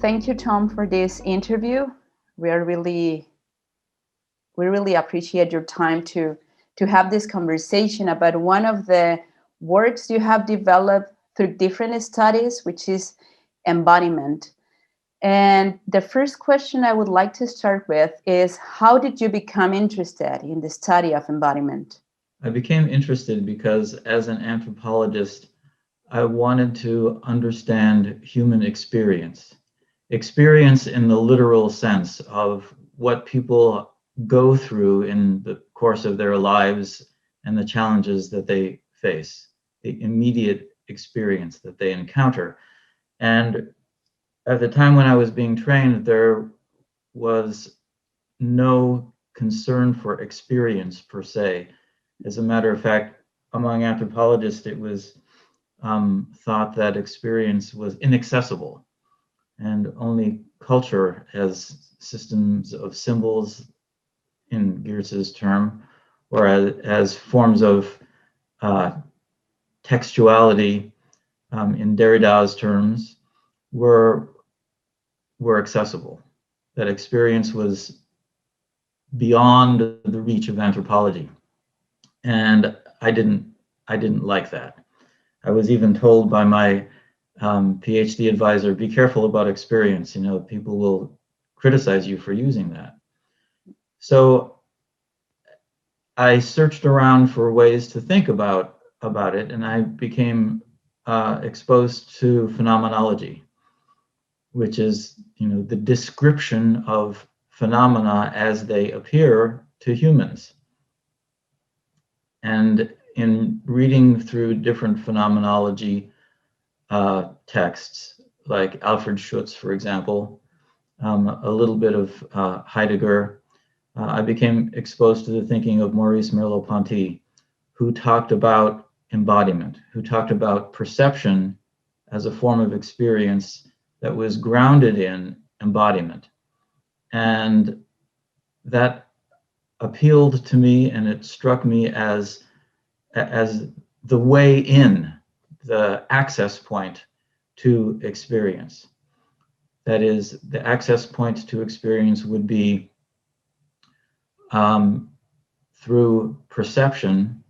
thank you, Tom, for this interview. We really appreciate your time to have this conversation about one of the works you have developed through different studies, which is embodiment. And the first question I would like to start with is, how did you become interested in the study of embodiment? I became interested because as an anthropologist, I wanted to understand human experience. Experience in the literal sense of what people go through in the course of their lives and the challenges that they face, the immediate experience that they encounter. And at the time when I was being trained, there was no concern for experience per se. As a matter of fact, among anthropologists, it was thought that experience was inaccessible, and only culture has systems of symbols, in Geertz's term, or as forms of textuality, in Derrida's terms, were accessible. That experience was beyond the reach of anthropology, and I didn't like that. I was even told by my PhD advisor, be careful about experience. People will criticize you for using that. So I searched around for ways to think about it, and I became exposed to phenomenology, which is, the description of phenomena as they appear to humans. And in reading through different phenomenology texts, like Alfred Schutz, for example, a little bit of Heidegger, I became exposed to the thinking of Maurice Merleau-Ponty, who talked about embodiment, who talked about perception as a form of experience that was grounded in embodiment. And that appealed to me, and it struck me as the way in, the access point to experience. That is, the access point to experience would be through perception,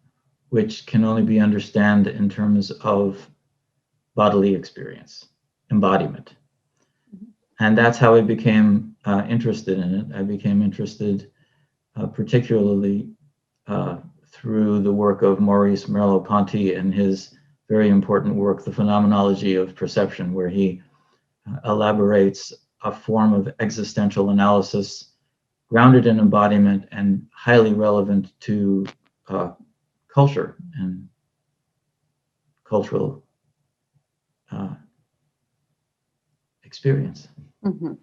which can only be understood in terms of bodily experience, embodiment. And that's how I became interested in it. I became interested particularly through the work of Maurice Merleau-Ponty and his very important work, The Phenomenology of Perception, where he elaborates a form of existential analysis grounded in embodiment and highly relevant to culture and cultural experience. Mm-hmm.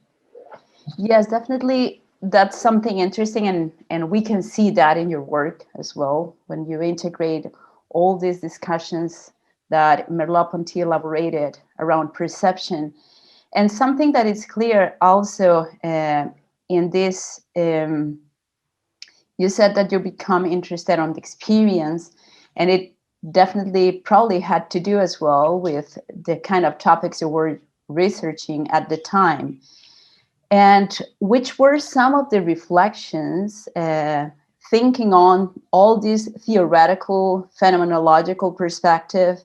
Yes, definitely. That's something interesting, and we can see that in your work as well, when you integrate all these discussions that Merleau-Ponty elaborated around perception. And something that is clear also in this, you said that you become interested on the experience, and it definitely probably had to do as well with the kind of topics you were researching at the time. And which were some of the reflections, thinking on all these theoretical, phenomenological perspective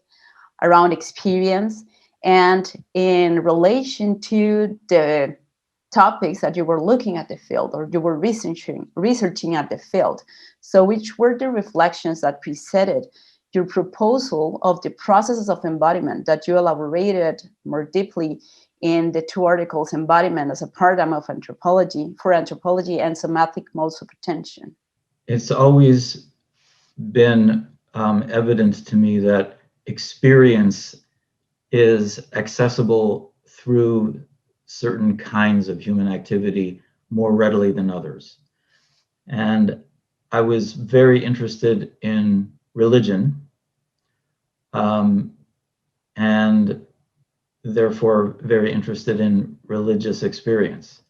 around experience, and in relation to the topics that you were looking at the field, or you were researching at the field. So which were the reflections that preceded your proposal of the processes of embodiment that you elaborated more deeply in the two articles, Embodiment as a Paradigm of Anthropology, for Anthropology, and Somatic Modes of Attention? It's always been evident to me that experience is accessible through certain kinds of human activity more readily than others. And I was very interested in religion, and therefore very interested in religious experience.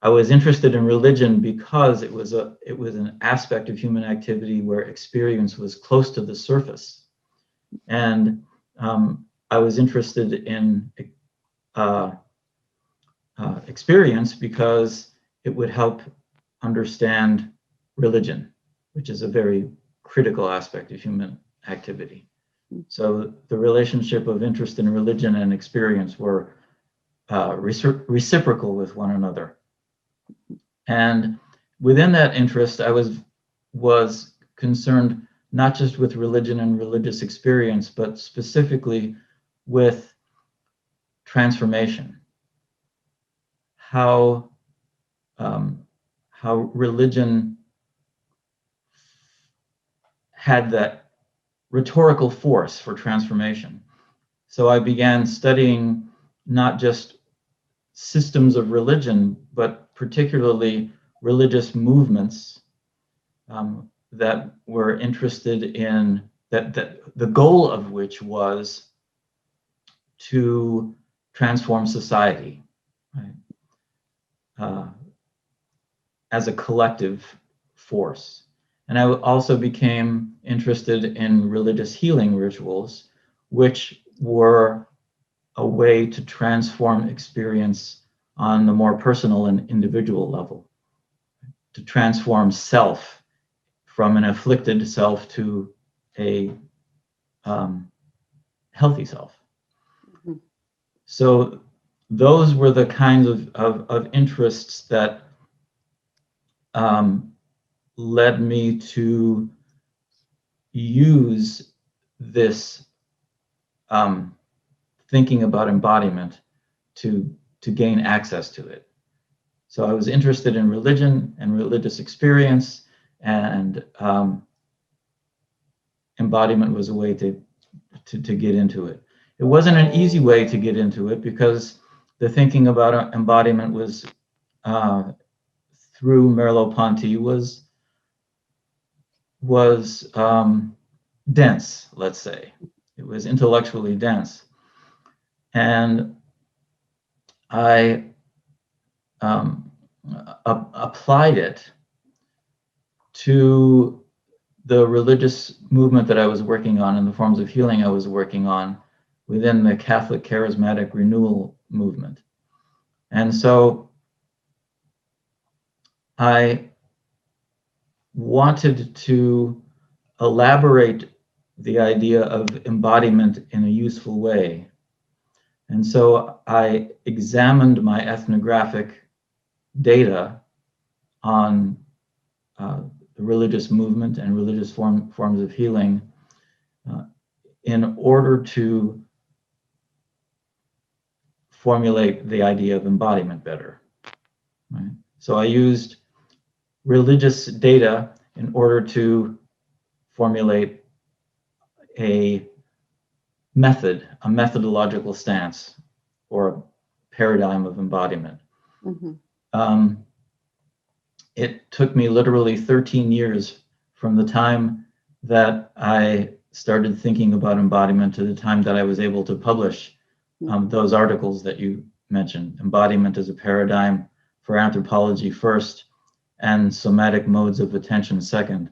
I was interested in religion because it was an aspect of human activity where experience was close to the surface. And I was interested in experience because it would help understand religion, which is a very critical aspect of human activity. So the relationship of interest in religion and experience were reciprocal with one another. And within that interest, I was concerned not just with religion and religious experience, but specifically with transformation. How religion had that rhetorical force for transformation. So I began studying not just systems of religion, but particularly religious movements that were interested in that the goal of which was to transform society, right? As a collective force. And I also became interested in religious healing rituals, which were a way to transform experience on the more personal and individual level, to transform self from an afflicted self to a healthy self. Mm-hmm. So those were the kinds of interests that led me to use this thinking about embodiment to gain access to it. So I was interested in religion and religious experience, and embodiment was a way to get into it. It wasn't an easy way to get into it because the thinking about embodiment was through Merleau-Ponty was dense, let's say. It was intellectually dense. And I applied it to the religious movement that I was working on and the forms of healing I was working on within the Catholic charismatic renewal movement. And so I wanted to elaborate the idea of embodiment in a useful way. And so I examined my ethnographic data on the religious movement and religious forms of healing in order to formulate the idea of embodiment better. Right? So I used religious data in order to formulate a methodological stance or a paradigm of embodiment. Mm-hmm. It took me literally 13 years from the time that I started thinking about embodiment to the time that I was able to publish those articles that you mentioned. Embodiment as a paradigm for anthropology first, and somatic modes of attention second.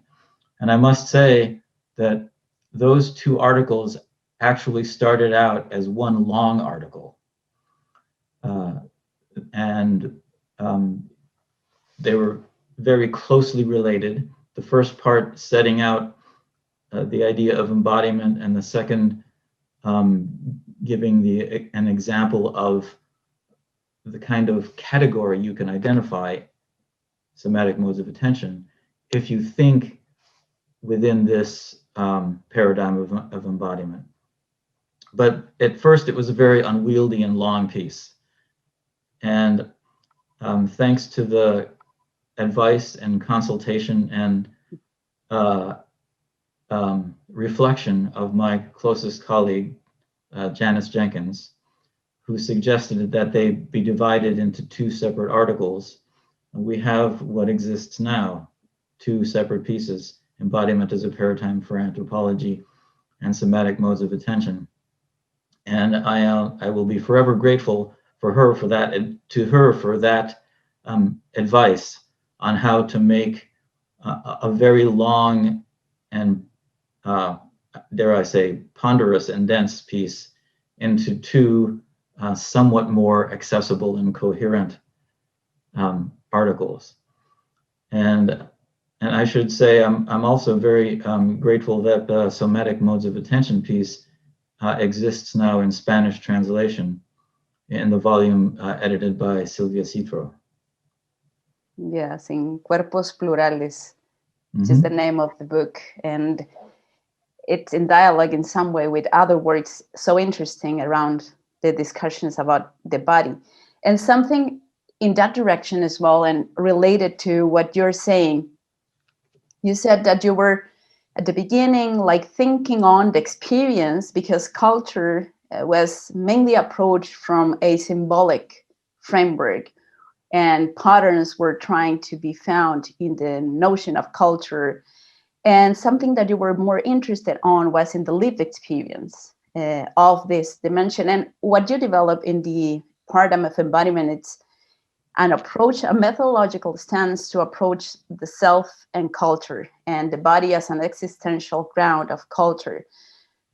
And I must say that those two articles actually started out as one long article. They were very closely related. The first part setting out the idea of embodiment, and the second giving an example of the kind of category you can identify somatic modes of attention if you think within this paradigm of embodiment. But at first it was a very unwieldy and long piece. And thanks to the advice and consultation and reflection of my closest colleague, Janice Jenkins, who suggested that they be divided into two separate articles, we have what exists now, two separate pieces: embodiment as a paradigm for anthropology and somatic modes of attention. And I will be forever grateful for her for that, and to her for that advice on how to make a very long and dare I say ponderous and dense piece into two somewhat more accessible and coherent articles. And I should say I'm also very grateful that the Somatic Modes of Attention piece exists now in Spanish translation in the volume edited by Silvia Citro. Yes, in Cuerpos Plurales, which is the name of the book. And it's in dialogue in some way with other works so interesting around the discussions about the body. And something in that direction as well, and related to what you're saying, you said that you were at the beginning like thinking on the experience because culture was mainly approached from a symbolic framework, and patterns were trying to be found in the notion of culture. And something that you were more interested on was in the lived experience of this dimension. And what you develop in the paradigm of embodiment, it's an approach, a methodological stance to approach the self and culture and the body as an existential ground of culture.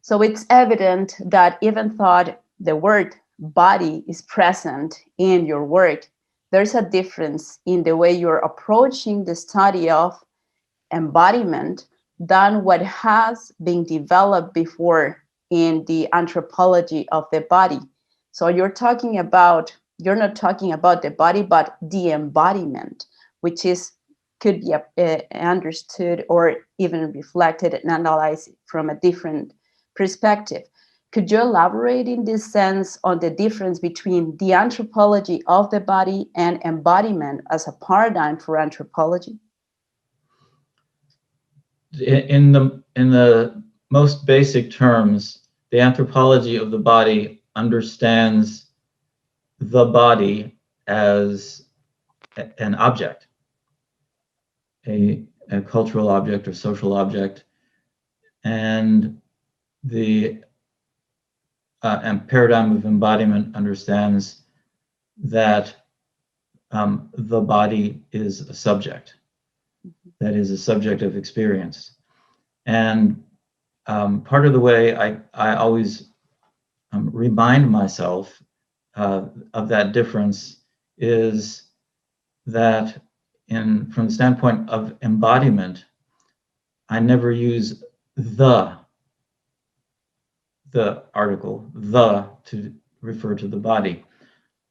So it's evident that even though the word body is present in your work, there's a difference in the way you're approaching the study of embodiment than what has been developed before in the anthropology of the body. So you're not talking about the body, but the embodiment, which is could be understood or even reflected and analyzed from a different perspective. Could you elaborate in this sense on the difference between the anthropology of the body and embodiment as a paradigm for anthropology? In the most basic terms, the anthropology of the body understands the body as an object, a cultural object or social object, and the paradigm of embodiment understands that the body is a subject, that is a subject of experience. And part of the way I always remind myself of that difference is that from the standpoint of embodiment, I never use the article, the, to refer to the body.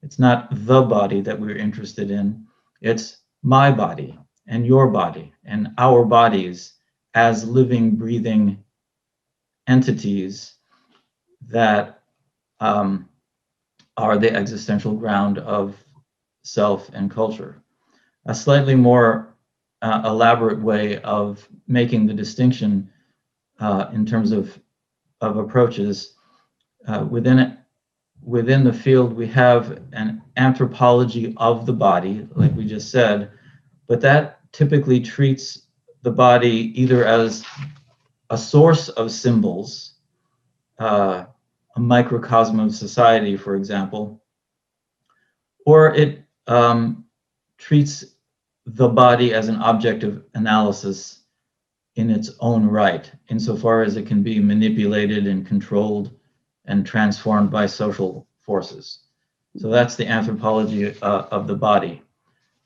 It's not the body that we're interested in. It's my body and your body and our bodies as living, breathing entities that are the existential ground of self and culture. A slightly more elaborate way of making the distinction in terms of approaches within the field, we have an anthropology of the body, like we just said, but that typically treats the body either as a source of symbols, a microcosm of society, for example, or it treats the body as an object of analysis in its own right, insofar as it can be manipulated and controlled and transformed by social forces. So that's the anthropology of the body.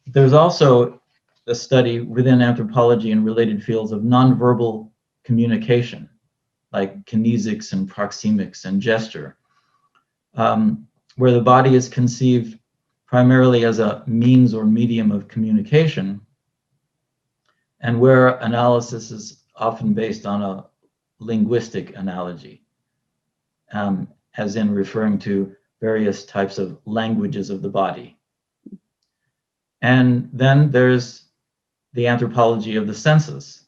There's also a study within anthropology and related fields of nonverbal communication, like kinesics and proxemics and gesture, where the body is conceived primarily as a means or medium of communication, and where analysis is often based on a linguistic analogy, as in referring to various types of languages of the body. And then there's the anthropology of the senses,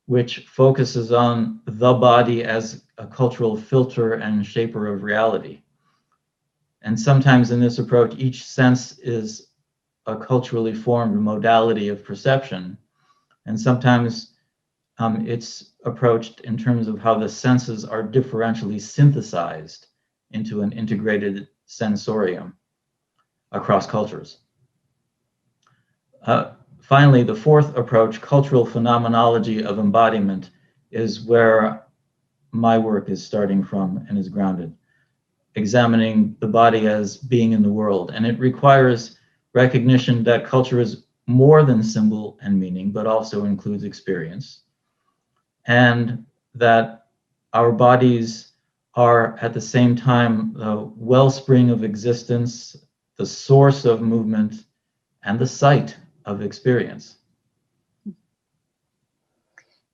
which focuses on the body as a cultural filter and shaper of reality. And sometimes in this approach, each sense is a culturally formed modality of perception. And sometimes it's approached in terms of how the senses are differentially synthesized into an integrated sensorium across cultures. Finally, the fourth approach, cultural phenomenology of embodiment, is where my work is starting from and is grounded, examining the body as being in the world. And it requires recognition that culture is more than symbol and meaning, but also includes experience, and that our bodies are at the same time the wellspring of existence, the source of movement, and the site of experience.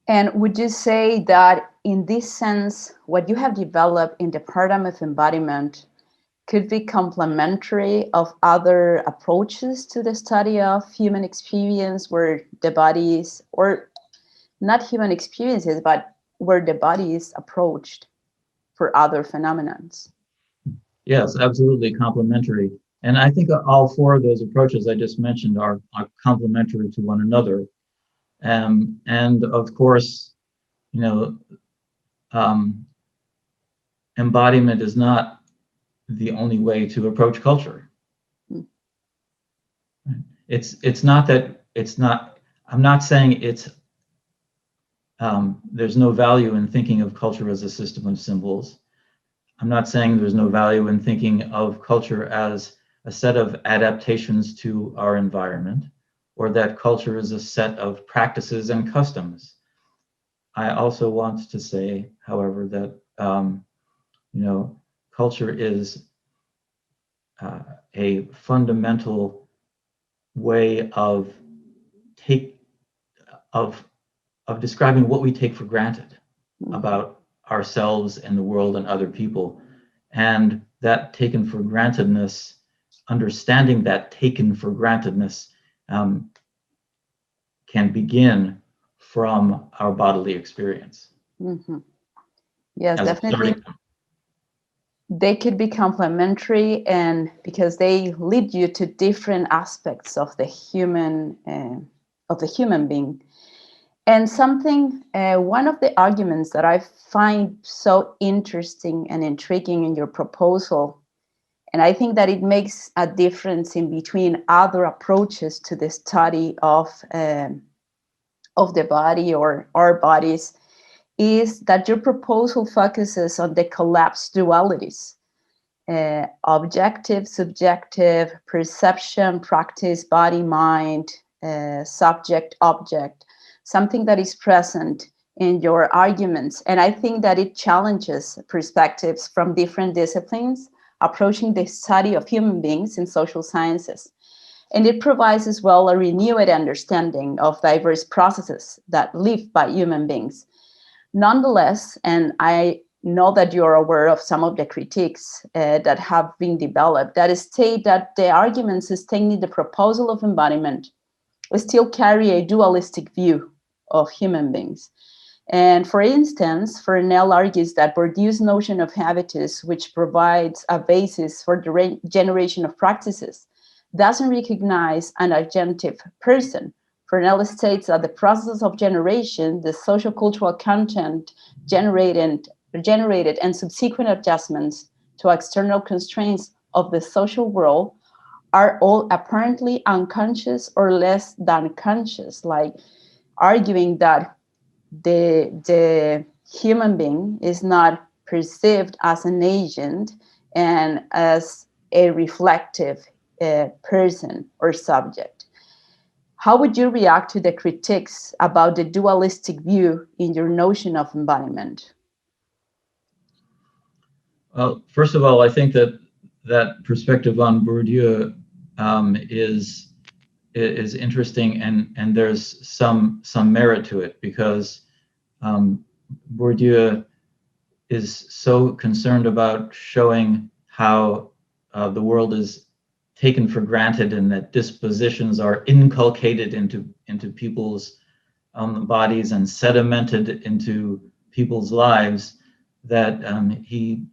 And would you say that in this sense, what you have developed in the paradigm of embodiment could be complementary of other approaches to the study of human experience, where the body is, or not human experiences, but where the body is approached for other phenomena? Yes, absolutely complementary. And I think all four of those approaches I just mentioned are complementary to one another. And of course, you know, embodiment is not the only way to approach culture. It's not that it's not. I'm not saying it's. There's no value in thinking of culture as a system of symbols. I'm not saying there's no value in thinking of culture as a set of adaptations to our environment, or that culture is a set of practices and customs. I also want to say, however, that culture is a fundamental way of describing what we take for granted about ourselves and the world and other people. And that taken for grantedness, understanding that taken for grantedness can begin from our bodily experience. Mm-hmm. Yes, definitely. They could be complementary, and because they lead you to different aspects of the human being. And one of the arguments that I find so interesting and intriguing in your proposal, and I think that it makes a difference in between other approaches to the study of the body or our bodies, is that your proposal focuses on the collapsed dualities. Objective, subjective, perception, practice, body, mind, subject, object, something that is present in your arguments. And I think that it challenges perspectives from different disciplines approaching the study of human beings in social sciences. And it provides as well a renewed understanding of diverse processes that live by human beings. Nonetheless, and I know that you're aware of some of the critiques that have been developed that state that the arguments sustaining the proposal of embodiment still carry a dualistic view of human beings. And for instance, Fresnel argues that Bourdieu's notion of habitus, which provides a basis for the generation of practices, doesn't recognize an agentive person. Fresnel states that the process of generation, the social cultural content generated and subsequent adjustments to external constraints of the social world are all apparently unconscious or less than conscious, like arguing that the human being is not perceived as an agent and as a reflective person or subject. How would you react to the critiques about the dualistic view in your notion of embodiment? Well, first of all, I think that perspective on Bourdieu is interesting, and there's some merit to it, because Bourdieu is so concerned about showing how the world is taken for granted, and that dispositions are inculcated into people's bodies and sedimented into people's lives, that he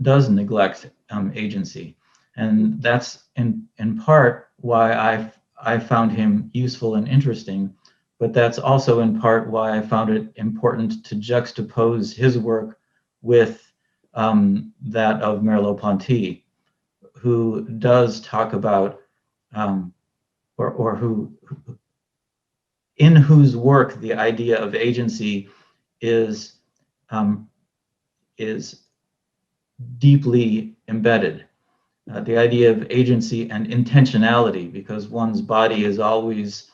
does neglect agency. And that's in part why I found him useful and interesting, but that's also in part why I found it important to juxtapose his work with that of Merleau-Ponty, who does talk about, or who in whose work the idea of agency is deeply embedded. the idea of agency and intentionality, because one's body is always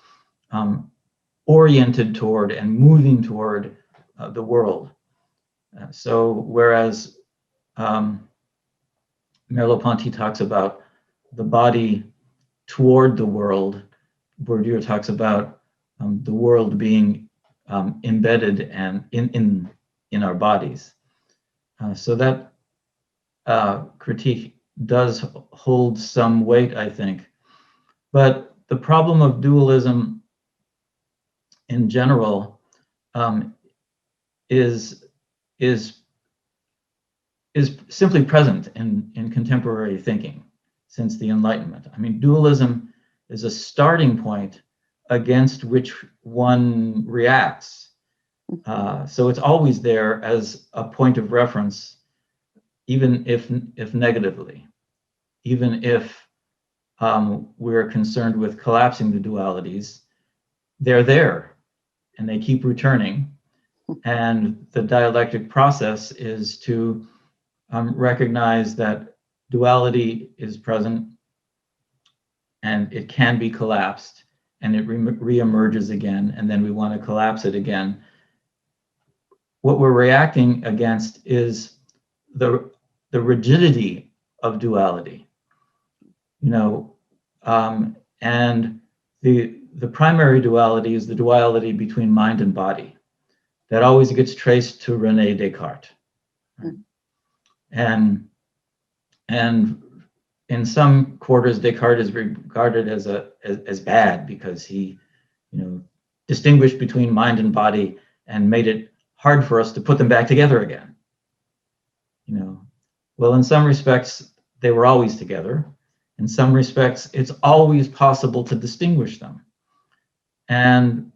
oriented toward and moving toward the world. So whereas Merleau-Ponty talks about the body toward the world, Bourdieu talks about the world being embedded and in our bodies. So that critique does hold some weight, I think. But the problem of dualism in general is simply present in contemporary thinking since the Enlightenment. I mean, dualism is a starting point against which one reacts. So it's always there as a point of reference, even if negatively, even if we're concerned with collapsing the dualities, they're there and they keep returning. And the dialectic process is to recognize that duality is present and it can be collapsed and it reemerges again, and then we want to collapse it again. What we're reacting against is the rigidity of duality, and the primary duality is the duality between mind and body that always gets traced to René Descartes. Right? And in some quarters, Descartes is regarded as bad because he, distinguished between mind and body and made it hard for us to put them back together again. Well, in some respects, they were always together. In some respects, it's always possible to distinguish them. And,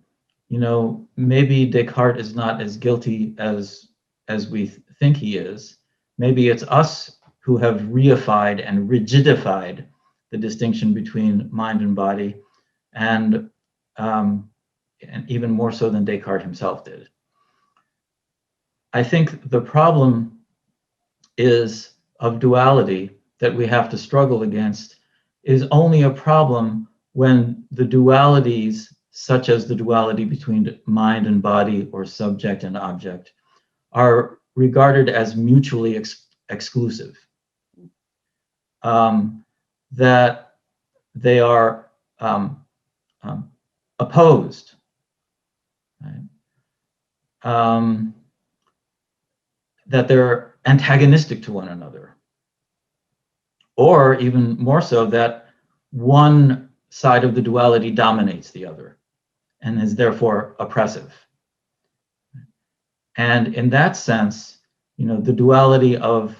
maybe Descartes is not as guilty as we think he is. Maybe it's us who have reified and rigidified the distinction between mind and body, and even more so than Descartes himself did. I think the problem is of duality that we have to struggle against is only a problem when the dualities, such as the duality between mind and body or subject and object, are regarded as mutually exclusive. That they are opposed. Right? That they're antagonistic to one another. Or even more so, that one side of the duality dominates the other and is therefore oppressive. And in that sense, the duality of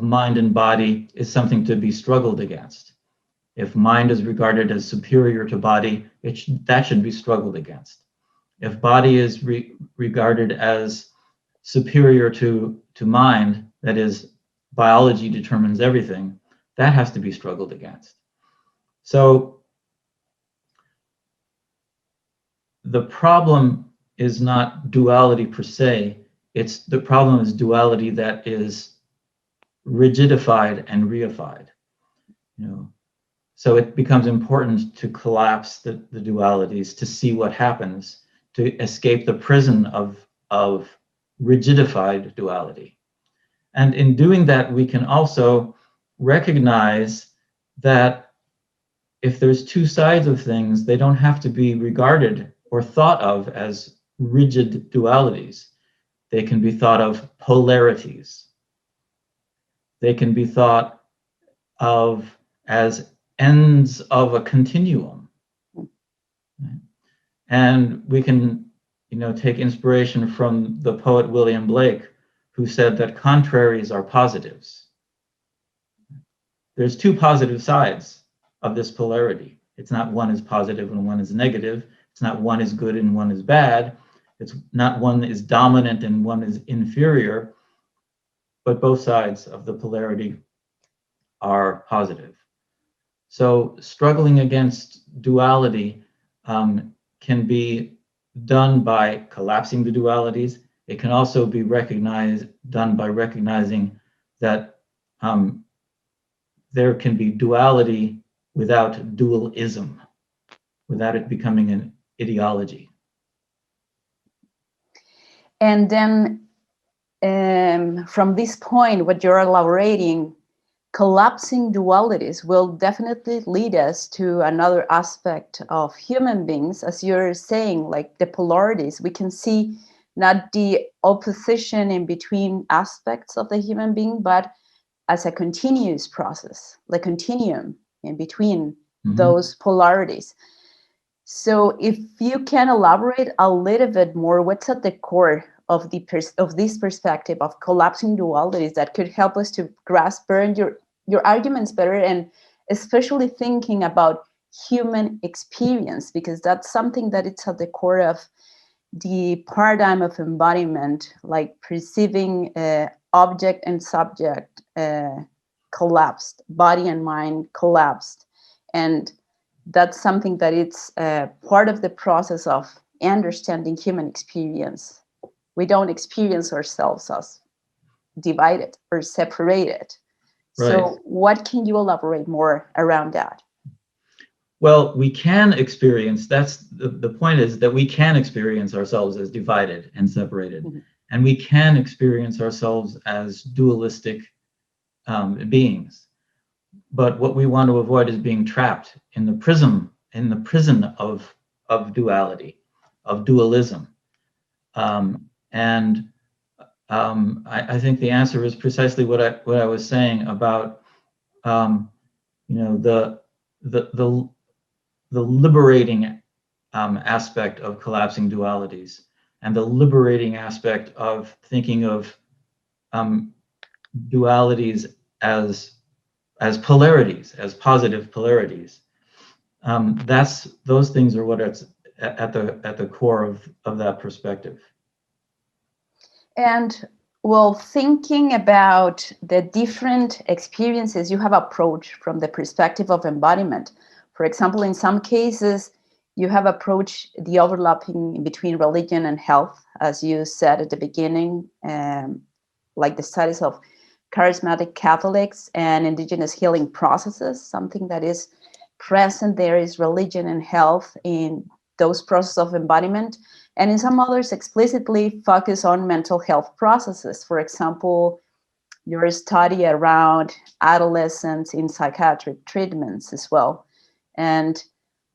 mind and body is something to be struggled against. If mind is regarded as superior to body, that should be struggled against. If body is regarded as superior to mind, that is, biology determines everything, that has to be struggled against. So the problem is not duality per se, the problem is duality that is rigidified and reified. So it becomes important to collapse the dualities, to see what happens, to escape the prison of rigidified duality. And in doing that, we can also recognize that if there's two sides of things, they don't have to be regarded or thought of as rigid dualities. They can be thought of polarities. They can be thought of as ends of a continuum. Right? And we can, take inspiration from the poet William Blake, who said that contraries are positives. There's two positive sides of this polarity. It's not one is positive and one is negative. It's not one is good and one is bad. It's not one is dominant and one is inferior, but both sides of the polarity are positive. So struggling against duality can be done by collapsing the dualities. It can also be done by recognizing that there can be duality without dualism, without it becoming an ideology. And then from this point, what you're elaborating, collapsing dualities will definitely lead us to another aspect of human beings. As you're saying, like the polarities, we can see not the opposition in between aspects of the human being, but as a continuous process, like continuum in between those polarities. So if you can elaborate a little bit more, what's at the core of this perspective of collapsing dualities that could help us to grasp your arguments better, and especially thinking about human experience, because that's something that it's at the core of the paradigm of embodiment, like perceiving object and subject collapsed, body and mind collapsed. And that's something that it's part of the process of understanding human experience. We don't experience ourselves as divided or separated. Right. So what can you elaborate more around that? Well, we can experience, that's the point, is that we can experience ourselves as divided and separated. And we can experience ourselves as dualistic beings. But what we want to avoid is being trapped in the prison of duality, of dualism. I think the answer is precisely what I was saying about the liberating aspect of collapsing dualities, and the liberating aspect of thinking of dualities as polarities, as positive polarities. Those things are what it's at the core of that perspective. And well, thinking about the different experiences you have approached from the perspective of embodiment. For example, in some cases, you have approached the overlapping between religion and health, as you said at the beginning, like the studies of charismatic Catholics and indigenous healing processes. Something that is present there is religion and health in those processes of embodiment. And in some others, explicitly focus on mental health processes. For example, your study around adolescents in psychiatric treatments as well, and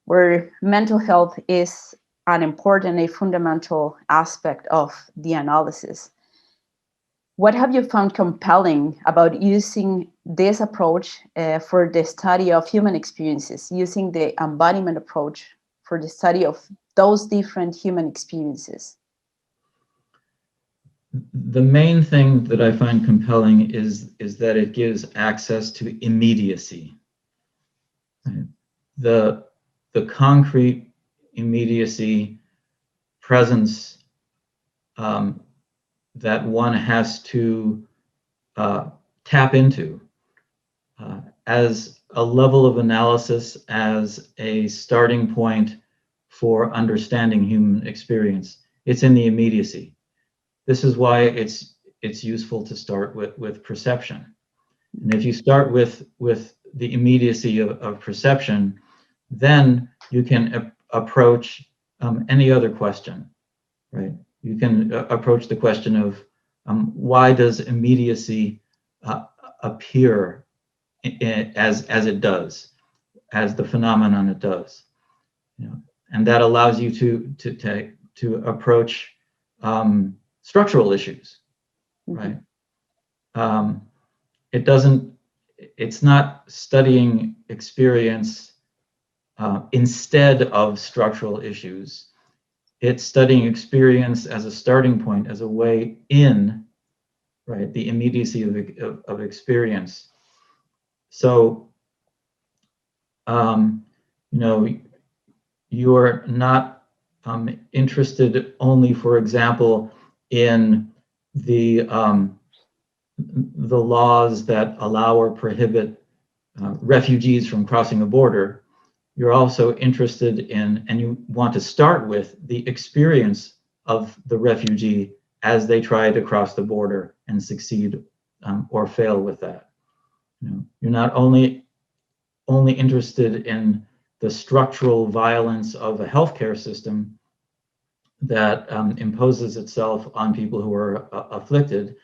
where mental health is an important, a fundamental aspect of the analysis. What have you found compelling about using this approach for the study of human experiences, using the embodiment approach for the study of those different human experiences? The main thing that I find compelling is that it gives access to immediacy. The concrete immediacy presence that one has to tap into as a level of analysis, as a starting point for understanding human experience. It's in the immediacy. This is why it's useful to start with perception. And if you start with the immediacy of perception, then you can approach any other question, right? You can approach the question of why does immediacy appear as it does, as the phenomenon it does, and that allows you to approach structural issues, right? It's not studying experience instead of structural issues. It's studying experience as a starting point, as a way in, right? The immediacy of experience. So, you're not interested only, for example, in the laws that allow or prohibit refugees from crossing a border. You're also interested in, and you want to start with, the experience of the refugee as they try to cross the border and succeed or fail with that. You're not only interested in the structural violence of a healthcare system that imposes itself on people who are afflicted,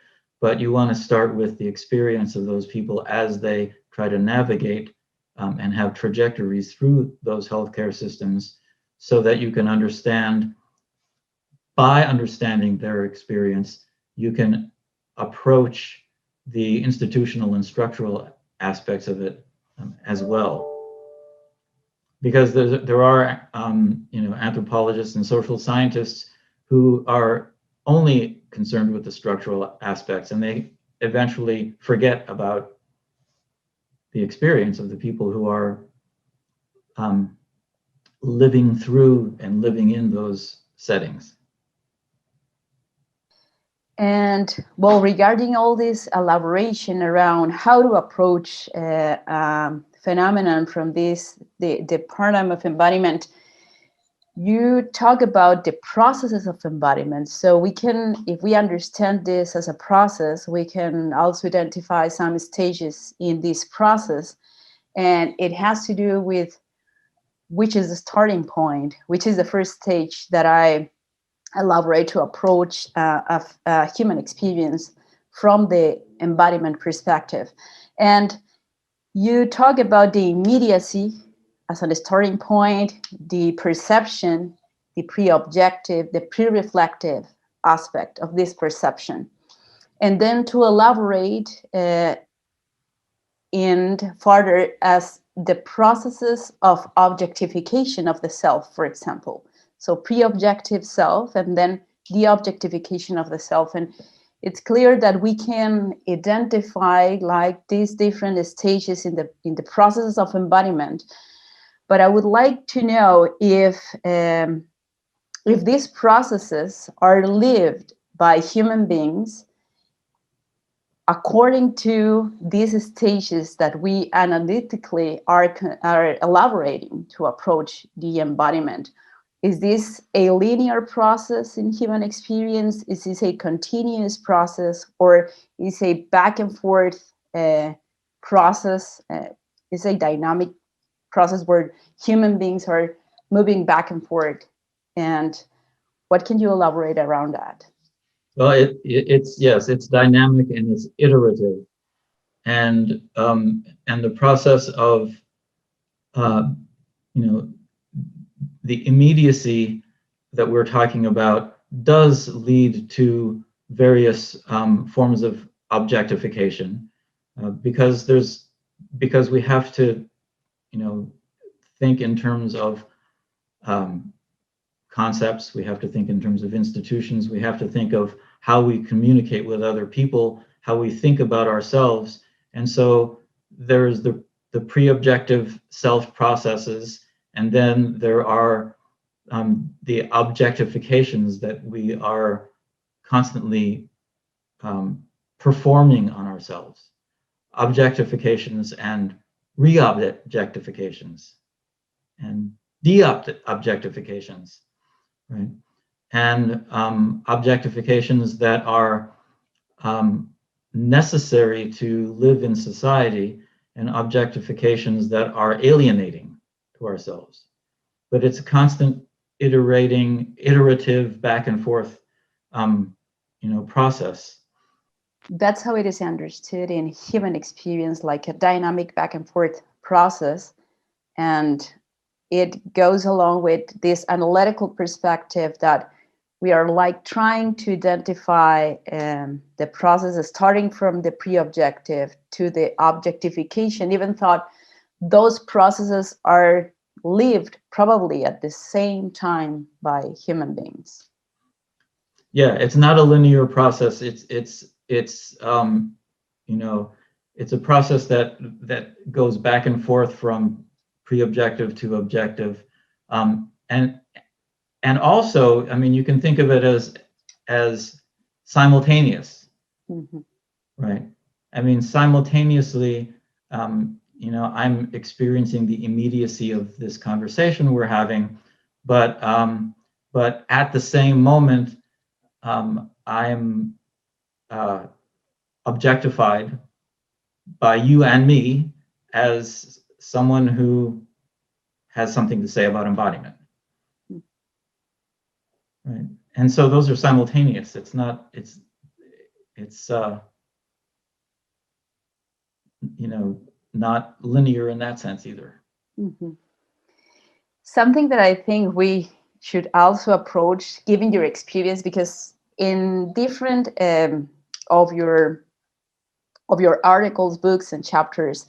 but you want to start with the experience of those people as they try to navigate and have trajectories through those healthcare systems, so that you can understand, by understanding their experience, you can approach the institutional and structural aspects of it as well. Because there are anthropologists and social scientists who are only concerned with the structural aspects, and they eventually forget about the experience of the people who are living through and living in those settings. And well, regarding all this elaboration around how to approach phenomenon from the paradigm of embodiment, you talk about the processes of embodiment. So we can, if we understand this as a process, we can also identify some stages in this process. And it has to do with which is the starting point, which is the first stage that I elaborate to approach a human experience from the embodiment perspective. And you talk about the immediacy as a starting point, the perception, the pre-objective, the pre-reflective aspect of this perception. And then to elaborate and further as the processes of objectification of the self, for example. So pre-objective self and then the objectification of the self. And it's clear that we can identify like these different stages in the processes of embodiment. But I would like to know if these processes are lived by human beings according to these stages that we analytically are elaborating to approach the embodiment. Is this a linear process in human experience? Is this a continuous process, or is a back and forth process? Is a dynamic process where human beings are moving back and forth? And what can you elaborate around that? Well, it's dynamic and it's iterative, and the process of the immediacy that we're talking about does lead to various forms of objectification, because we have to think in terms of concepts, we have to think in terms of institutions, we have to think of how we communicate with other people, how we think about ourselves. And so there's the pre-objective self processes, and then there are the objectifications that we are constantly performing on ourselves. Objectifications and re-objectifications and de-objectifications, right? And objectifications that are necessary to live in society, and objectifications that are alienating to ourselves. But it's a constant iterative back and forth process. That's how it is understood in human experience, like a dynamic back and forth process. And it goes along with this analytical perspective that we are like trying to identify the process starting from the pre-objective to the objectification, even thought those processes are lived probably at the same time by human beings. Yeah, it's not a linear process. It's a process that goes back and forth from pre-objective to objective, and also, I mean, you can think of it as simultaneous, mm-hmm. Right? I mean, simultaneously, I'm experiencing the immediacy of this conversation we're having, but at the same moment, I'm objectified by you and me as someone who has something to say about embodiment. Right. And so those are simultaneous. It's not, it's you know, not linear in that sense either. Mm-hmm. Something that I think we should also approach, given your experience, because in different of your articles, books, and chapters,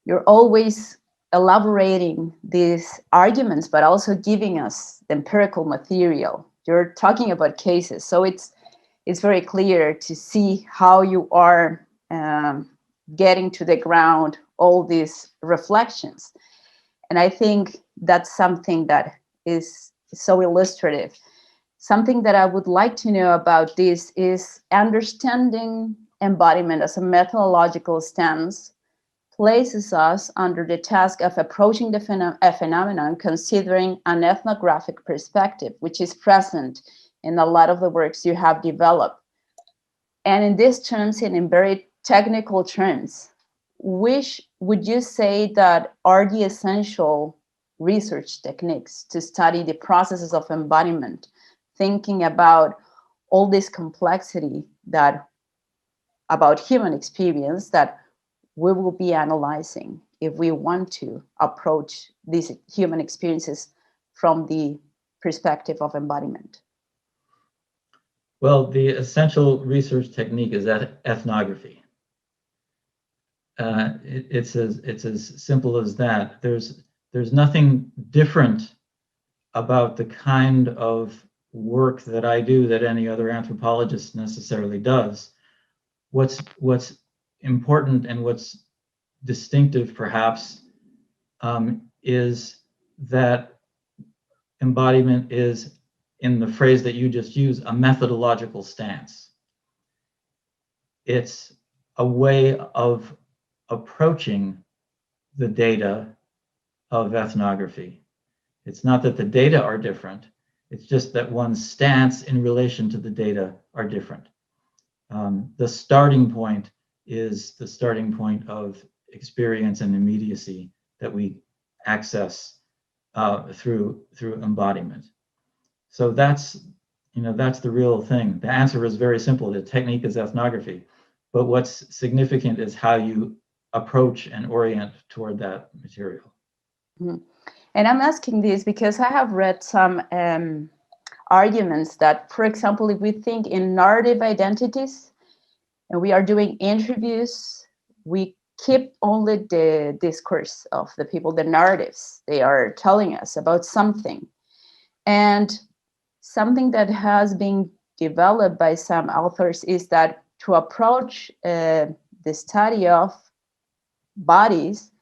you're always elaborating these arguments, but also giving us the empirical material. You're talking about cases, so it's very clear to see how you are getting to the ground all these reflections. And I think that's something that is so illustrative. Something that I would like to know about this is understanding embodiment as a methodological stance places us under the task of approaching the phenomenon considering an ethnographic perspective, which is present in a lot of the works you have developed. And in these terms, and in very technical terms, which would you say that are the essential research techniques to study the processes of embodiment, thinking about all this complexity that about human experience that we will be analyzing if we want to approach these human experiences from the perspective of embodiment? Well, the essential research technique is ethnography. It's as simple as that. There's nothing different about the kind of work that I do that any other anthropologist necessarily does. What's important and what's distinctive, perhaps, is that embodiment is, in the phrase that you just used, a methodological stance. It's a way of approaching the data of ethnography. It's not that the data are different, it's just that one's stance in relation to the data are different. The starting point is the starting point of experience and immediacy that we access through embodiment. So that's the real thing. The answer is very simple. The technique is ethnography, but what's significant is how you approach and orient toward that material. Mm-hmm. And I'm asking this because I have read some arguments that, for example, if we think in narrative identities and we are doing interviews, we keep only the discourse of the people, the narratives they are telling us about something. And something that has been developed by some authors is that to approach the study of bodies,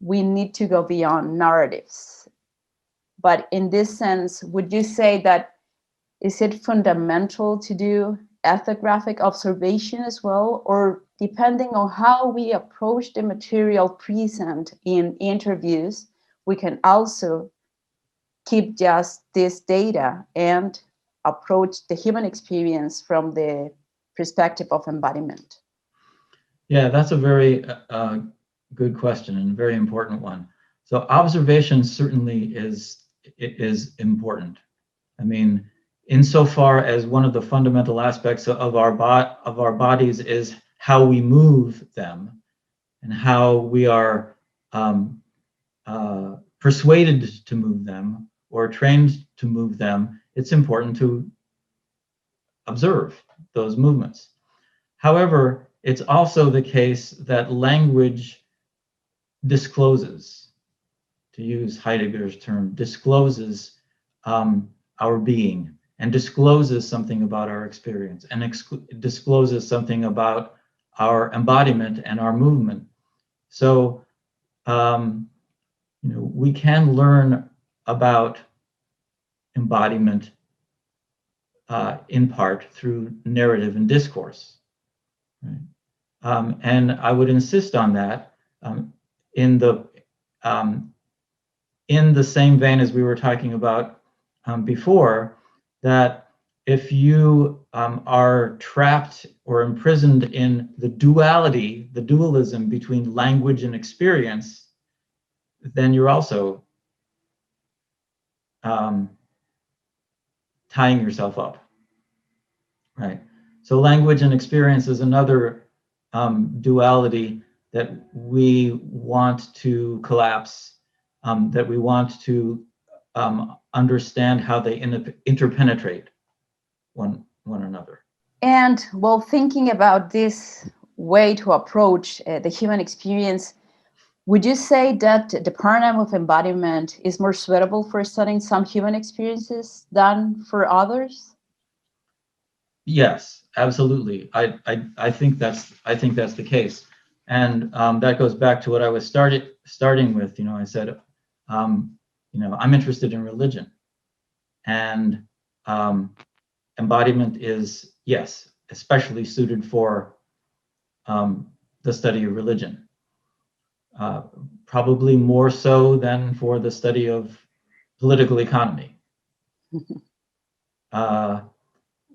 we need to go beyond narratives. But in this sense, would you say that is it fundamental to do ethnographic observation as well? Or depending on how we approach the material present in interviews, we can also keep just this data and approach the human experience from the perspective of embodiment? Yeah, that's a very good question and a very important one. So observation certainly is important. I mean, insofar as one of the fundamental aspects of our bodies is how we move them and how we are persuaded to move them or trained to move them, it's important to observe those movements. However, it's also the case that language discloses, to use Heidegger's term, discloses our being and discloses something about our experience and discloses something about our embodiment and our movement. So, we can learn about embodiment in part through narrative and discourse. Right? And I would insist on that in the same vein as we were talking about before, that if you are trapped or imprisoned in the duality, the dualism between language and experience, then you're also tying yourself up, right? So language and experience is another duality that we want to collapse, that we want to understand how they interpenetrate one another. And while thinking about this way to approach the human experience, would you say that the paradigm of embodiment is more suitable for studying some human experiences than for others? Yes, absolutely. I think that's the case, and that goes back to what I was starting with. You know, I said, you know, I'm interested in religion, and embodiment is, yes, especially suited for the study of religion. Probably more so than for the study of political economy.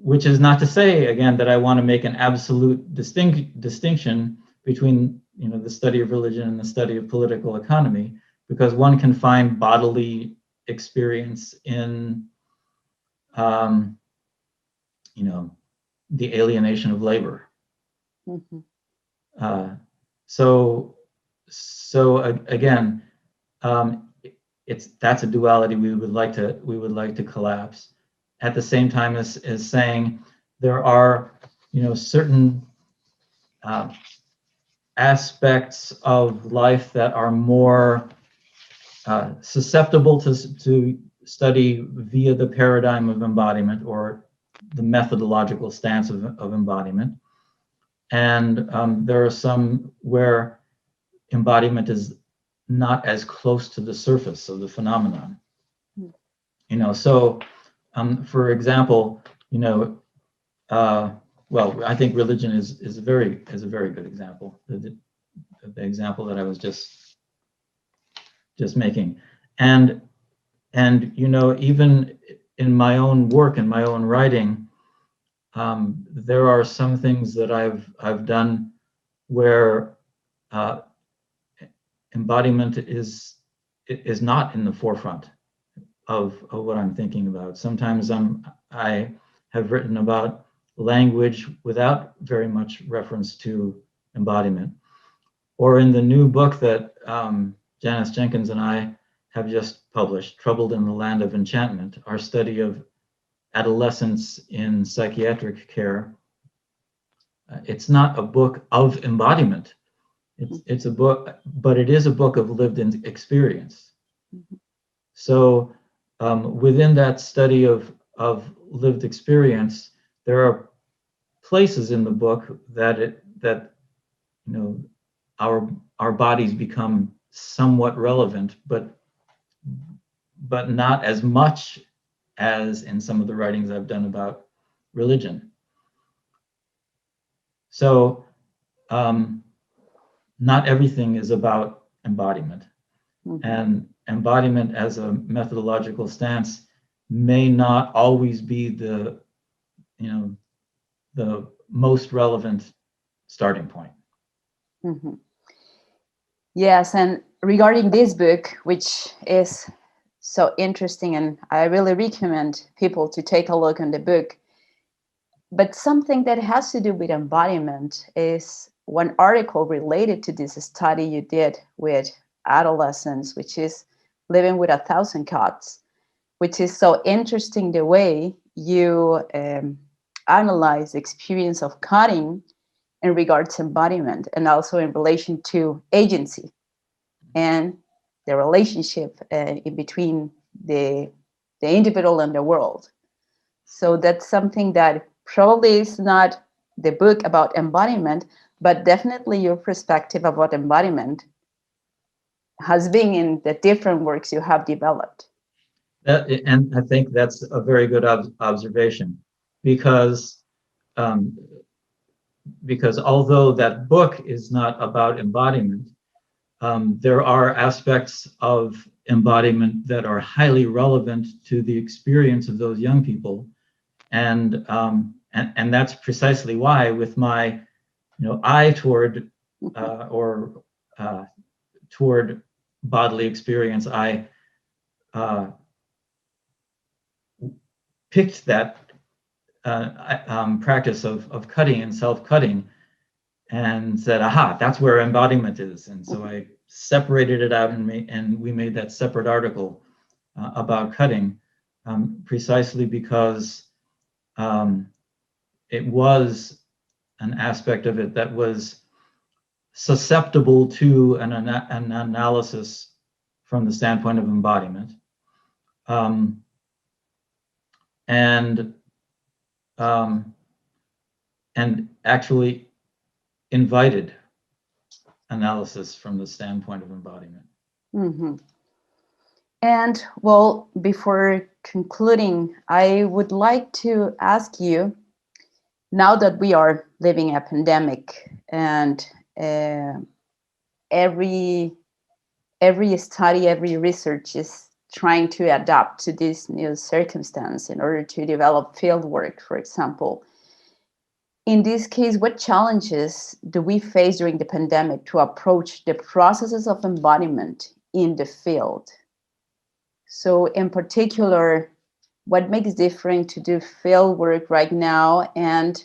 Which is not to say, again, that I want to make an absolute distinction between, you know, the study of religion and the study of political economy, because one can find bodily experience in, you know, the alienation of labor. Mm-hmm. Again, that's a duality we would like to collapse. At the same time as saying there are, you know, certain aspects of life that are more susceptible to study via the paradigm of embodiment or the methodological stance of embodiment. And there are some where embodiment is not as close to the surface of the phenomenon. You know, so for example, you know, well, I think religion is a very good example. The example that I was just making, and you know, even in my own work and my own writing, there are some things that I've done where embodiment is not in the forefront of what I'm thinking about. Sometimes I have written about language without very much reference to embodiment. Or in the new book that Janice Jenkins and I have just published, Troubled in the Land of Enchantment, our study of adolescence in psychiatric care. It's not a book of embodiment. It's a book, but it is a book of lived experience. Mm-hmm. So within that study of lived experience, there are places in the book that you know, our bodies become somewhat relevant, but not as much as in some of the writings I've done about religion. So not everything is about embodiment. Mm-hmm. And embodiment as a methodological stance may not always be the, you know, the most relevant starting point. Mm-hmm. Yes, and regarding this book, which is so interesting, and I really recommend people to take a look on the book. But something that has to do with embodiment is one article related to this study you did with adolescents, which is Living with 1,000 Cuts, which is so interesting the way you analyze the experience of cutting in regards to embodiment and also in relation to agency and the relationship in between the individual and the world. So that's something that probably is not the book about embodiment, but definitely your perspective about embodiment has been in the different works you have developed. And I think that's a very good observation, because although that book is not about embodiment, there are aspects of embodiment that are highly relevant to the experience of those young people. And And that's precisely why, with my eye toward toward bodily experience, I picked that practice of cutting and self-cutting and said, aha, that's where embodiment is. And so I separated it out, and we made that separate article about cutting, precisely because it was an aspect of it that was susceptible to an analysis from the standpoint of embodiment, and actually invited analysis from the standpoint of embodiment. Mm-hmm. And well, before concluding, I would like to ask you, now that we are living a pandemic, and every study, every research is trying to adapt to this new circumstance in order to develop field work, for example. In this case, what challenges do we face during the pandemic to approach the processes of embodiment in the field? So in particular, what makes different to do field work right now and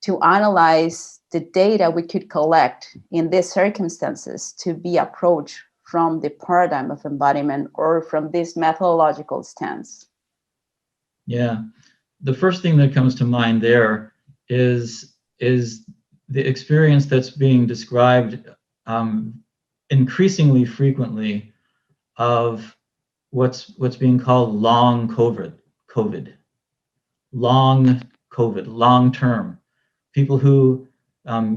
to analyze the data we could collect in these circumstances to be approached from the paradigm of embodiment or from this methodological stance? Yeah, the first thing that comes to mind there is the experience that's being described increasingly frequently of what's being called long COVID, long COVID, long term. People who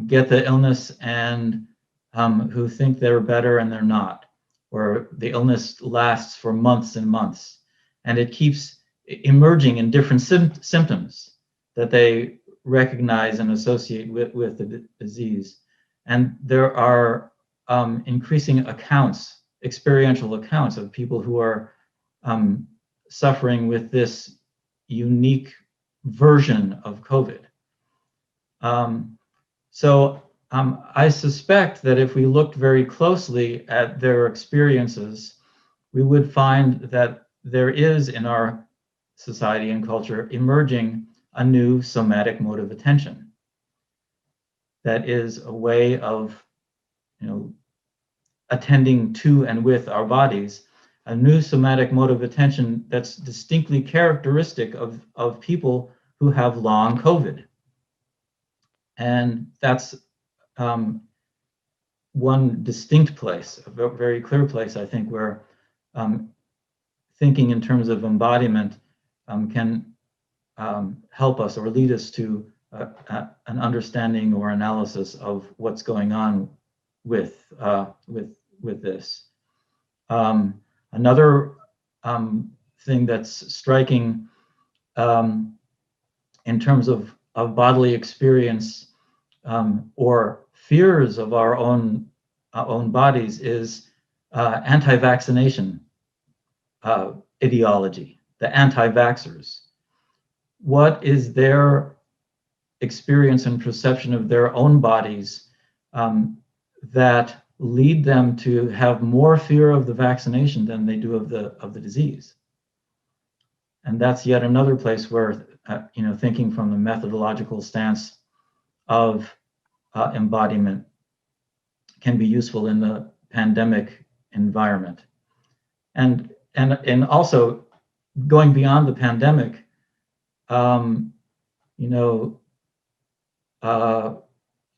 get the illness and who think they're better and they're not, or the illness lasts for months and months, and it keeps emerging in different symptoms that they recognize and associate with the disease. And there are increasing accounts, experiential accounts of people who are suffering with this unique version of COVID. I suspect that if we looked very closely at their experiences, we would find that there is in our society and culture emerging a new somatic mode of attention that is a way of attending to and with our bodies, a new somatic mode of attention that's distinctly characteristic of people who have long COVID. And that's one distinct place, a very clear place, I think, where thinking in terms of embodiment can help us or lead us to an understanding or analysis of what's going on with this. Another thing that's striking in terms of bodily experience or fears of our own bodies is anti-vaccination ideology, the anti-vaxxers. What is their experience and perception of their own bodies that lead them to have more fear of the vaccination than they do of the disease? And that's yet another place where thinking from the methodological stance of embodiment can be useful in the pandemic environment. And also going beyond the pandemic,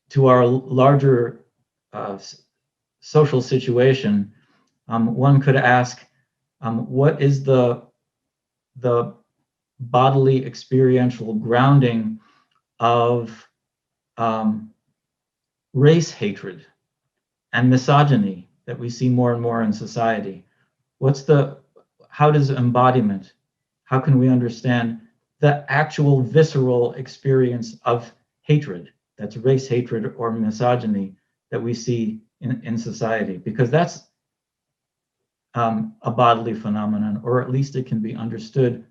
to our larger social situation, one could ask, what is the bodily experiential grounding of race hatred and misogyny that we see more and more in society? How does embodiment, how can we understand the actual visceral experience of hatred, that's race hatred or misogyny, that we see in society? Because that's a bodily phenomenon, or at least it can be understood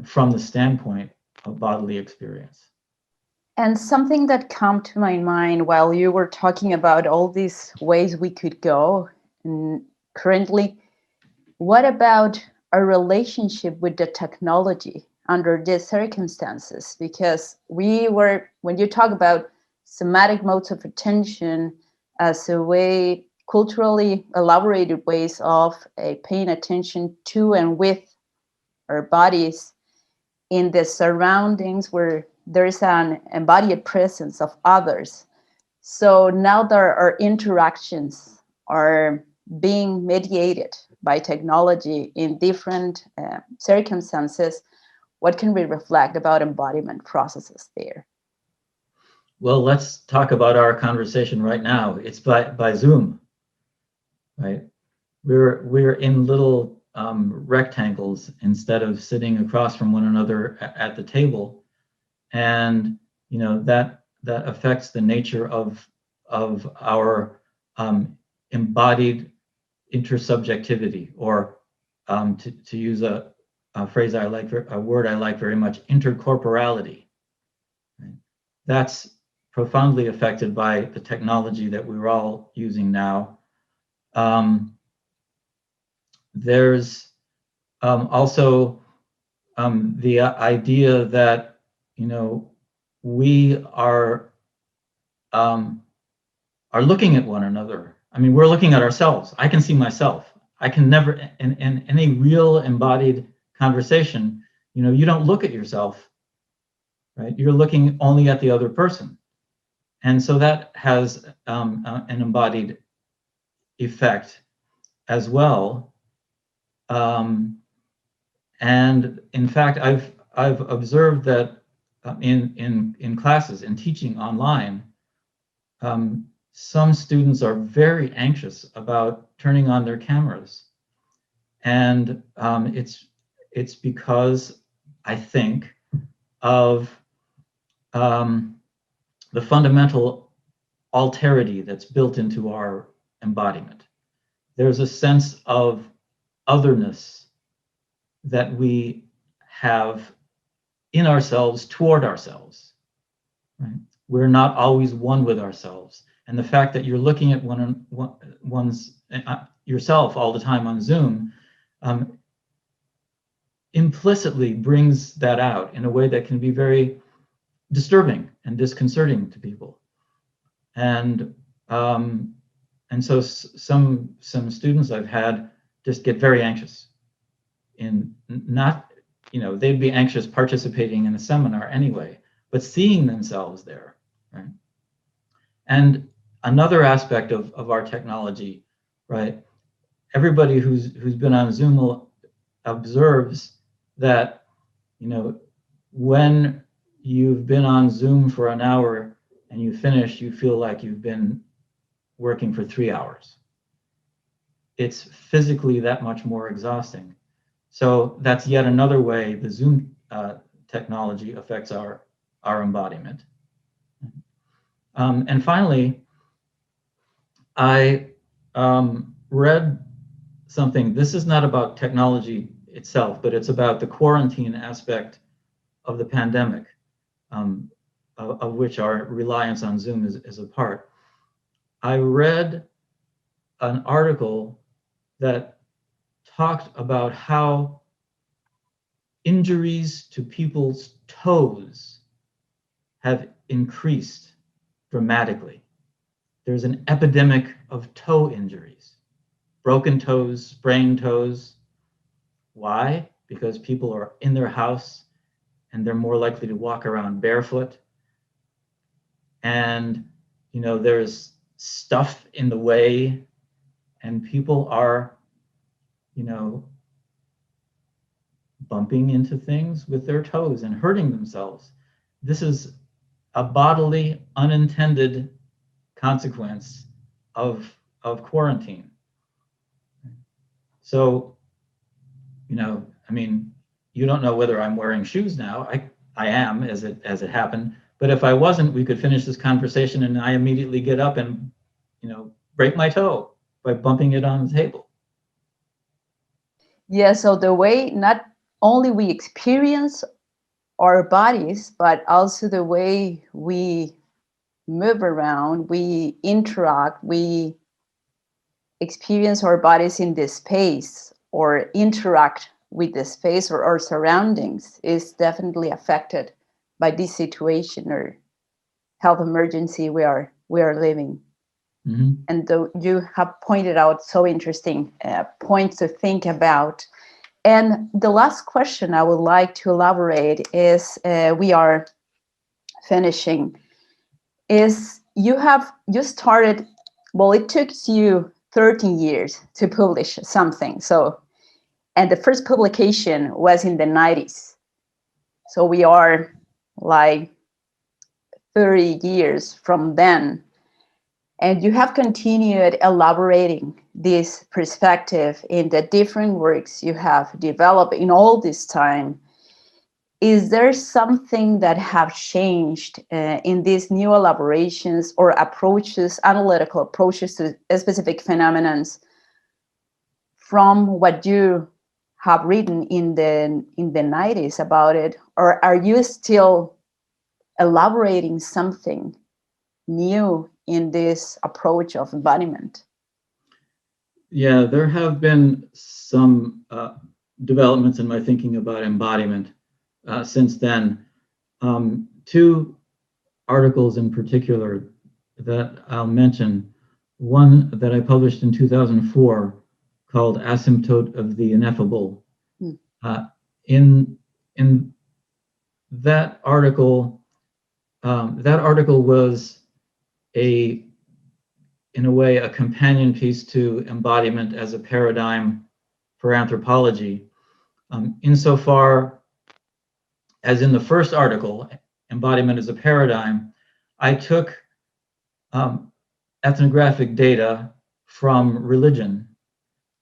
from the standpoint bodily experience. And something that came to my mind while you were talking about all these ways we could go, and currently, what about our relationship with the technology under these circumstances? Because when you talk about somatic modes of attention as a way, culturally elaborated ways of paying attention to and with our bodies in the surroundings where there is an embodied presence of others. So now there are interactions are being mediated by technology in different circumstances. What can we reflect about embodiment processes there? Well, let's talk about our conversation right now. It's by Zoom, right? We're in little rectangles instead of sitting across from one another at the table, and that affects the nature of our embodied intersubjectivity, or to use a phrase I like, a word I like very much, intercorporality. Right? That's profoundly affected by the technology that we're all using now. There's also the idea that we are looking at one another. I mean, we're looking at ourselves. I can see myself. I can never, in any real embodied conversation, you don't look at yourself, right? You're looking only at the other person. And so that has an embodied effect as well. And in fact, I've observed that in classes, in teaching online, some students are very anxious about turning on their cameras, and it's because, I think, of the fundamental alterity that's built into our embodiment. There's a sense of otherness that we have in ourselves toward ourselves. Right? We're not always one with ourselves, and the fact that you're looking at one's yourself all the time on Zoom implicitly brings that out in a way that can be very disturbing and disconcerting to people. And so some students I've had just get very anxious, in not, they'd be anxious participating in a seminar anyway, but seeing themselves there, right? And another aspect of our technology, right? Everybody who's been on Zoom observes that, when you've been on Zoom for an hour and you finish, you feel like you've been working for 3 hours. It's physically that much more exhausting. So that's yet another way the Zoom technology affects our embodiment. And finally, I read something. This is not about technology itself, but it's about the quarantine aspect of the pandemic, of which our reliance on Zoom is a part. I read an article that talked about how injuries to people's toes have increased dramatically. There's an epidemic of toe injuries, broken toes, sprained toes. Why? Because people are in their house and they're more likely to walk around barefoot. And, there's stuff in the way, and people are, bumping into things with their toes and hurting themselves. This is a bodily, unintended consequence of quarantine. So, you don't know whether I'm wearing shoes now. I am, as it happened. But if I wasn't, we could finish this conversation and I immediately get up and, break my toe by bumping it on the table. Yeah, so the way not only we experience our bodies, but also the way we move around, we interact, we experience our bodies in this space or interact with the space or our surroundings is definitely affected by this situation or health emergency we are living. Mm-hmm. And though you have pointed out so interesting points to think about. And the last question I would like to elaborate is, we are finishing, is you started, well, it took you 13 years to publish something. So, and the first publication was in the 90s. So we are like 30 years from then. And you have continued elaborating this perspective in the different works you have developed in all this time. Is there something that have changed in these new elaborations or approaches, analytical approaches to specific phenomena from what you have written in the 90s about it? Or are you still elaborating something new in this approach of embodiment? Yeah, there have been some developments in my thinking about embodiment since then. Two articles in particular that I'll mention. One that I published in 2004 called Asymptote of the Ineffable. In that article was in a way, a companion piece to embodiment as a paradigm for anthropology. Insofar as in the first article, embodiment as a paradigm, I took ethnographic data from religion,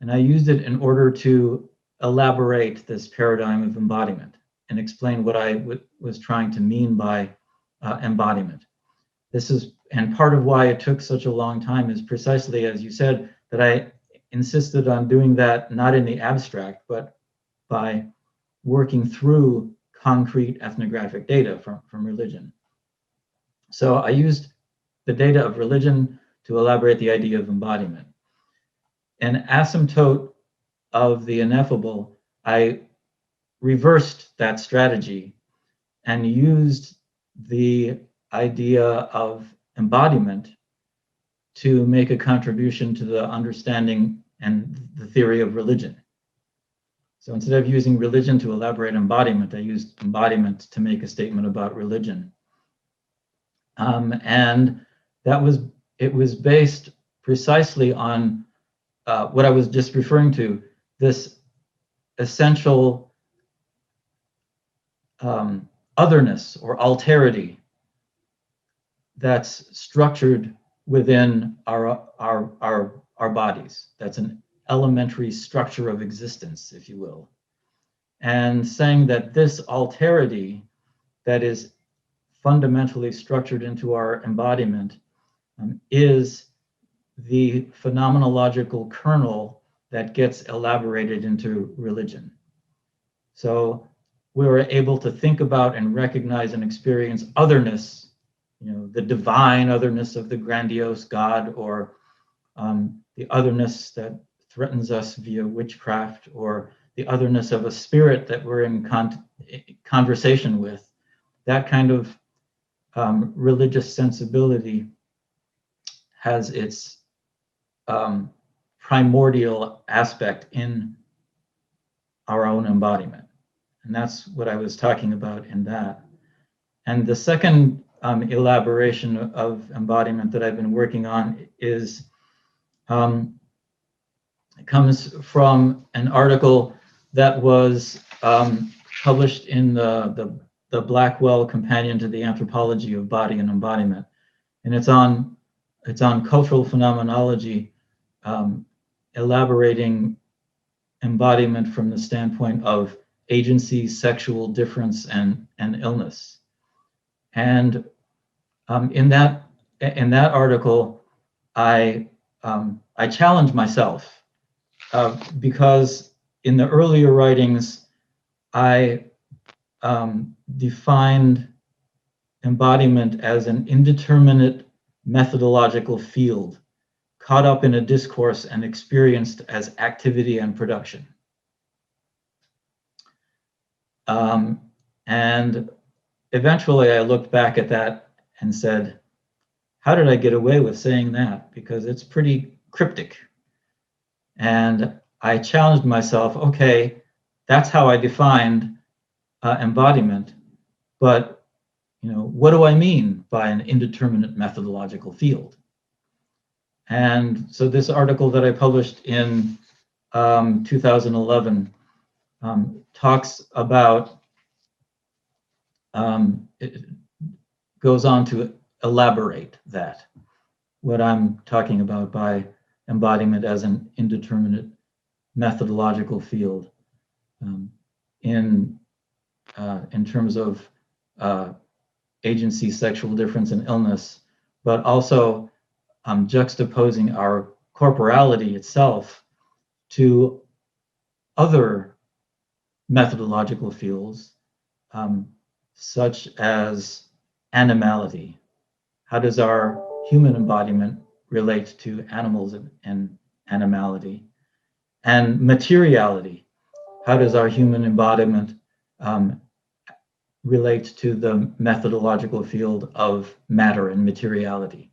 and I used it in order to elaborate this paradigm of embodiment and explain what I was trying to mean by embodiment. And part of why it took such a long time is precisely, as you said, that I insisted on doing that not in the abstract, but by working through concrete ethnographic data from religion. So I used the data of religion to elaborate the idea of embodiment. An asymptote of the ineffable, I reversed that strategy and used the idea of embodiment to make a contribution to the understanding and the theory of religion. So instead of using religion to elaborate embodiment, I used embodiment to make a statement about religion. And it was based precisely on what I was just referring to, this essential otherness or alterity that's structured within our bodies. That's an elementary structure of existence, if you will. And saying that this alterity that is fundamentally structured into our embodiment is the phenomenological kernel that gets elaborated into religion. So we were able to think about and recognize and experience otherness, the divine otherness of the grandiose God, or the otherness that threatens us via witchcraft, or the otherness of a spirit that we're in conversation with. That kind of religious sensibility has its primordial aspect in our own embodiment. And that's what I was talking about in that. And the second elaboration of embodiment that I've been working on comes from an article that was published in the Blackwell Companion to the Anthropology of Body and Embodiment. And it's on cultural phenomenology, elaborating embodiment from the standpoint of agency, sexual difference, and illness. And in that article, I challenged myself because in the earlier writings, I defined embodiment as an indeterminate methodological field caught up in a discourse and experienced as activity and production. And eventually I looked back at that and said, how did I get away with saying that? Because it's pretty cryptic. And I challenged myself, okay, that's how I defined embodiment, but what do I mean by an indeterminate methodological field? And so this article that I published in 2011 talks about, it goes on to elaborate that, what I'm talking about by embodiment as an indeterminate methodological field in terms of agency, sexual difference, and illness, but also juxtaposing our corporality itself to other methodological fields, such as animality. How does our human embodiment relate to animals and animality? And materiality. How does our human embodiment relate to the methodological field of matter and materiality?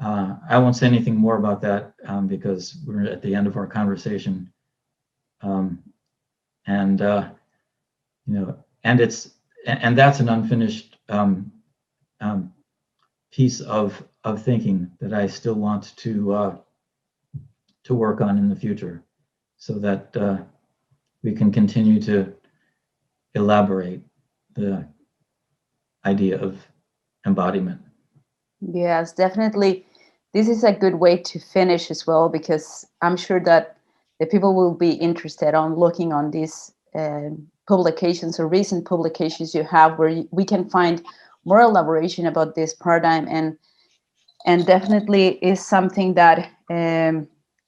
I won't say anything more about that because we're at the end of our conversation, and that's an unfinished piece of thinking that I still want to work on in the future, so that we can continue to elaborate the idea of embodiment. Yes, definitely. This is a good way to finish as well, because I'm sure that the people will be interested on looking on these publications or recent publications you have, where we can find more elaboration about this paradigm, and definitely is something that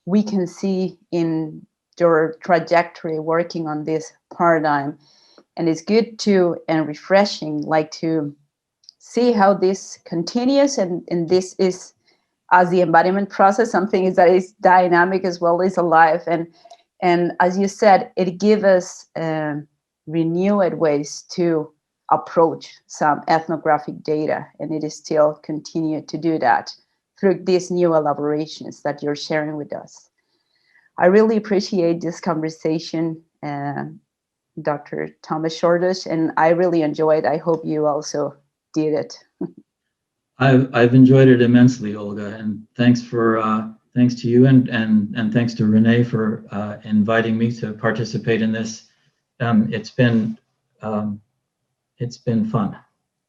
we can see in your trajectory working on this paradigm. And it's good to and refreshing, like, to see how this continues, and this is, as the embodiment process, something is that is dynamic as well as alive, and as you said, it gives us renewed ways to approach some ethnographic data, and it is still continue to do that through these new elaborations that you're sharing with us. I really appreciate this conversation, Dr. Thomas Csordas, and I really enjoyed. I hope you also did it. I've enjoyed it immensely, Olga, and thanks to you and thanks to Renee for inviting me to participate in this. It's been fun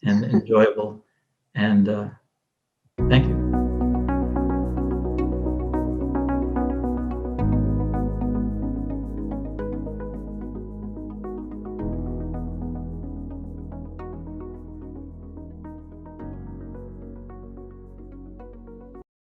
and enjoyable, and thank you.